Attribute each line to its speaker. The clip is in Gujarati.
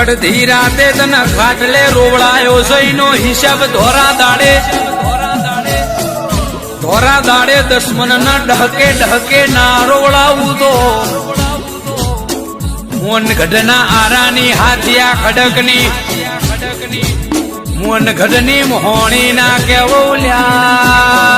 Speaker 1: અડધી રાતે તને ખાટલે રોવડાયો સઈનો હિસાબ ધોરા દાડે દુશ્મન ના ડહકે ના રોવડાવું તો મોન ગઢના આરાની હાથિયા ખડકની મોન ગઢની મોહણી ના કેવો લ્યા